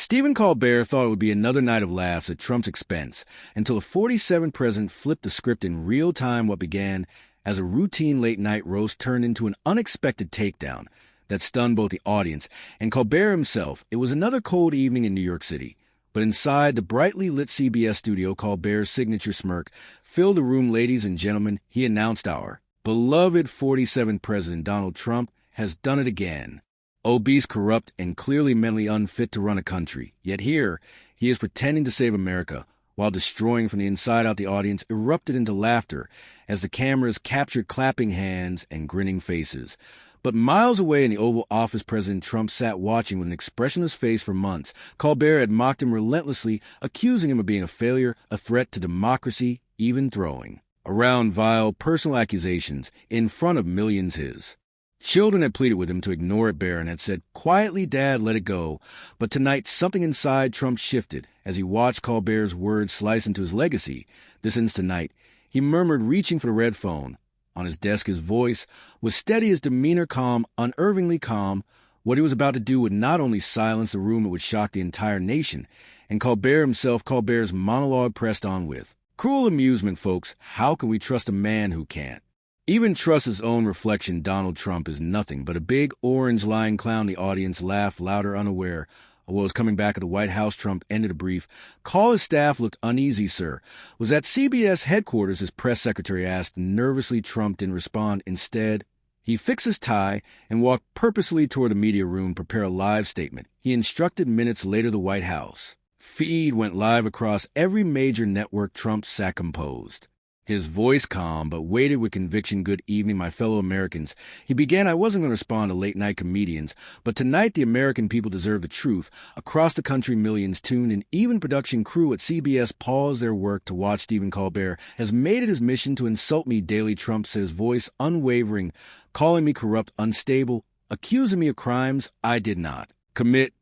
Stephen Colbert thought it would be another night of laughs at Trump's expense until a 47th president flipped the script in real time. What began as a routine late-night roast turned into an unexpected takedown that stunned both the audience and Colbert himself. It was another cold evening in New York City, but inside the brightly lit CBS studio, Colbert's signature smirk filled the room. Ladies and gentlemen, he announced, our beloved 47th president, Donald Trump, has done it again. Obese, corrupt, and clearly mentally unfit to run a country. Yet here, he is pretending to save America, while destroying from the inside out. The audience erupted into laughter as the cameras captured clapping hands and grinning faces. But miles away in the Oval Office, President Trump sat watching with an expressionless face for months. Colbert had mocked him relentlessly, accusing him of being a failure, a threat to democracy, even throwing around vile personal accusations in front of millions. His children had pleaded with him to ignore it. Barron had said quietly, "Dad, let it go." But tonight, something inside Trump shifted as he watched Colbert's words slice into his legacy. This instant night, he murmured, reaching for the red phone. On his desk, his voice was steady, his demeanor calm, unervingly calm. What he was about to do would not only silence the room, it would shock the entire nation. And Colbert himself, Colbert's monologue pressed on with cruel amusement. Folks, how can we trust a man who can't even trust his own reflection? Donald Trump is nothing but a big orange lying clown. The audience laughed louder, unaware of what was coming back at the White House. Trump ended a brief call. His staff looked uneasy. "Sir, was at CBS headquarters," his press secretary asked nervously. Trump didn't respond. Instead, he fixed his tie and walked purposely toward the media room to prepare a live statement. He instructed. Minutes later, the White House feed went live across every major network. Trump sat composed, his voice calm, but weighted with conviction. "Good evening, my fellow Americans," he began. "I wasn't going to respond to late-night comedians, but tonight the American people deserve the truth." Across the country, millions tuned in. Even production crew at CBS paused their work to watch. "Stephen Colbert has made it his mission to insult me daily," Trump said, his voice unwavering, "calling me corrupt, unstable, accusing me of crimes I did not commit.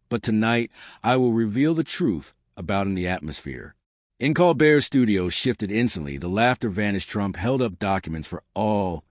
But tonight I will reveal the truth about in the atmosphere." In Colbert's studio shifted instantly. The laughter vanished. Trump held up documents for all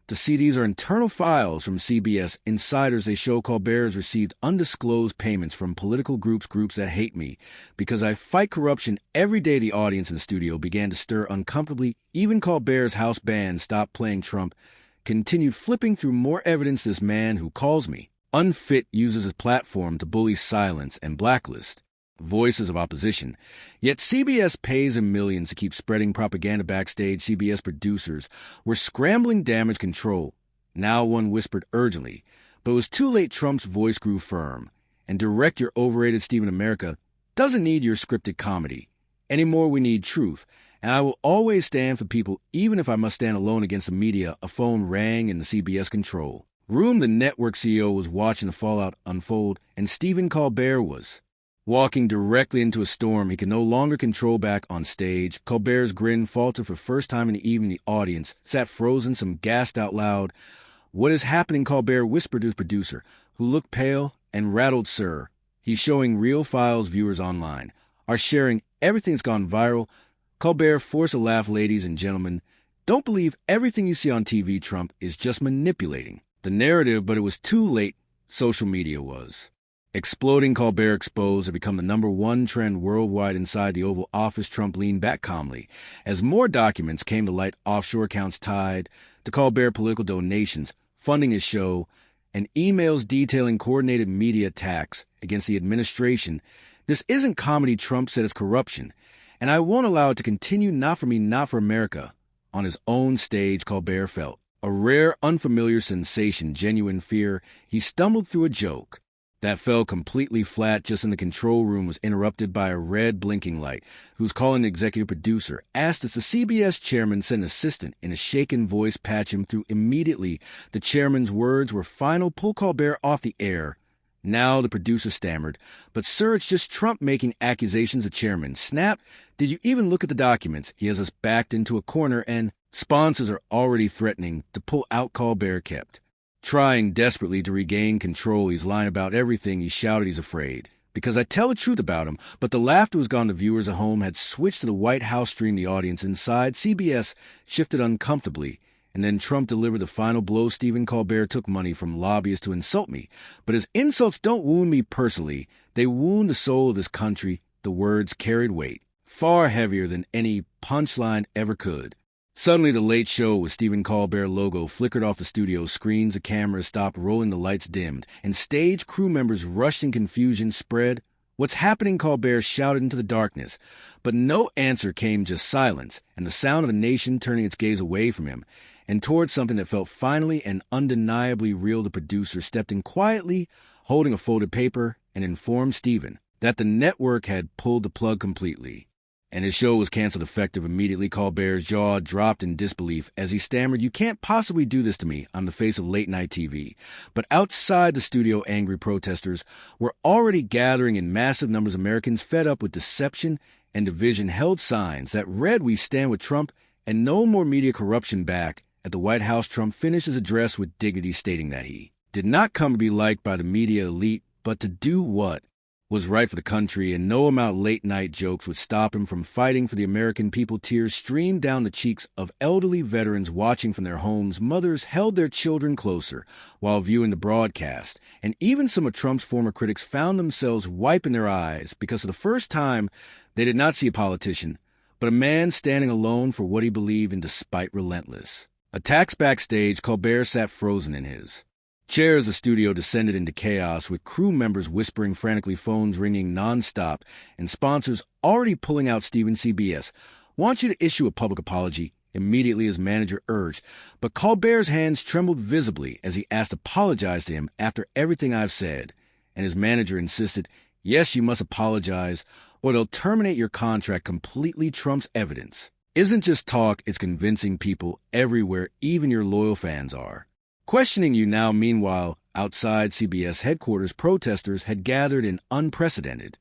to see. "These are internal files from CBS insiders. They show Colbert has received undisclosed payments from political groups that hate me because I fight corruption every day." The audience in the studio began to stir uncomfortably. Even Colbert's house band stopped playing. Trump continued, flipping through more evidence. "This man who calls me unfit uses his platform to bully, silence, and blacklist voices of opposition. Yet CBS pays him millions to keep spreading propaganda." Backstage, CBS producers were scrambling damage control. Now one whispered urgently, but it was too late. Trump's voice grew firm and direct. "Your overrated Stephen, America doesn't need your scripted comedy anymore. We need truth. And I will always stand for people, even if I must stand alone against the media." A phone rang in the CBS control room. The network CEO was watching the fallout unfold, and Stephen Colbert was walking directly into a storm he could no longer control. Back on stage, Colbert's grin faltered for the first time in the evening. The audience sat frozen, some gasped out loud. "What is happening?" Colbert whispered to his producer, who looked pale and rattled. "Sir, he's showing real files. Viewers online are sharing. Everything's gone viral." Colbert forced a laugh. "Ladies and gentlemen, don't believe everything you see on TV. Trump is just manipulating the narrative." But it was too late. Social media was exploding. Colbert exposed had become the #1 trend worldwide. Inside the Oval Office, Trump leaned back calmly as more documents came to light. Offshore accounts tied to Colbert, political donations funding his show, and emails detailing coordinated media attacks against the administration. "This isn't comedy," Trump said, "it's corruption. And I won't allow it to continue. Not for me, not for America." On his own stage, Colbert felt a rare, unfamiliar sensation, genuine fear. He stumbled through a joke that fell completely flat. Just in the control room was interrupted by a red blinking light. Who was calling the executive producer. Asked as the CBS chairman sent an assistant in a shaken voice patch him through. Immediately, the chairman's words were final. "Pull Colbert off the air now." The producer stammered, "But sir, it's just Trump making accusations." The chairman snapped, "Did you even look at the documents? He has us backed into a corner and sponsors are already threatening to pull out." Colbert kept trying desperately to regain control. "He's lying about everything," he shouted. "He's afraid because I tell the truth about him." But the laughter was gone. The viewers at home had switched to the White House stream. The audience inside CBS shifted uncomfortably And then Trump delivered the final blow. Stephen Colbert took money from lobbyists to insult me. But his insults don't wound me personally. They wound the soul of this country. The words carried weight, far heavier than any punchline ever could. Suddenly, the Late Show with Stephen Colbert logo flickered off the studio screens. The cameras stopped rolling, the lights dimmed, and stage crew members rushed in confusion spread. "What's happening?" Colbert shouted into the darkness. But no answer came, just silence, and the sound of a nation turning its gaze away from him and towards something that felt finally and undeniably real. The producer stepped in quietly, holding a folded paper, and informed Stephen that the network had pulled the plug completely, and his show was canceled effective immediately. Colbert's jaw dropped in disbelief as he stammered, "You can't possibly do this to me," on the face of late-night TV. But outside the studio, angry protesters were already gathering in massive numbers. Americans fed up with deception and division held signs that read, "We stand with Trump," and "No more media corruption." Back at the White House, Trump finished his address with dignity, stating that he did not come to be liked by the media elite, but to do what was right for the country, and no amount of late-night jokes would stop him from fighting for the American people. Tears streamed down the cheeks of elderly veterans watching from their homes. Mothers held their children closer while viewing the broadcast, and even some of Trump's former critics found themselves wiping their eyes because for the first time they did not see a politician, but a man standing alone for what he believed in despite relentless attacks. Backstage, Colbert sat frozen in his chair as the studio descended into chaos, with crew members whispering frantically, phones ringing nonstop, and sponsors already pulling out. "Stephen, CBS wants you to issue a public apology immediately," his manager urged. But Colbert's hands trembled visibly as he asked to apologize to him after everything I've said. And his manager insisted, "Yes, you must apologize, or they'll terminate your contract completely." Trump's evidence isn't just talk, it's convincing people everywhere, even your loyal fans are questioning you now. Meanwhile, outside CBS headquarters, protesters had gathered in unprecedented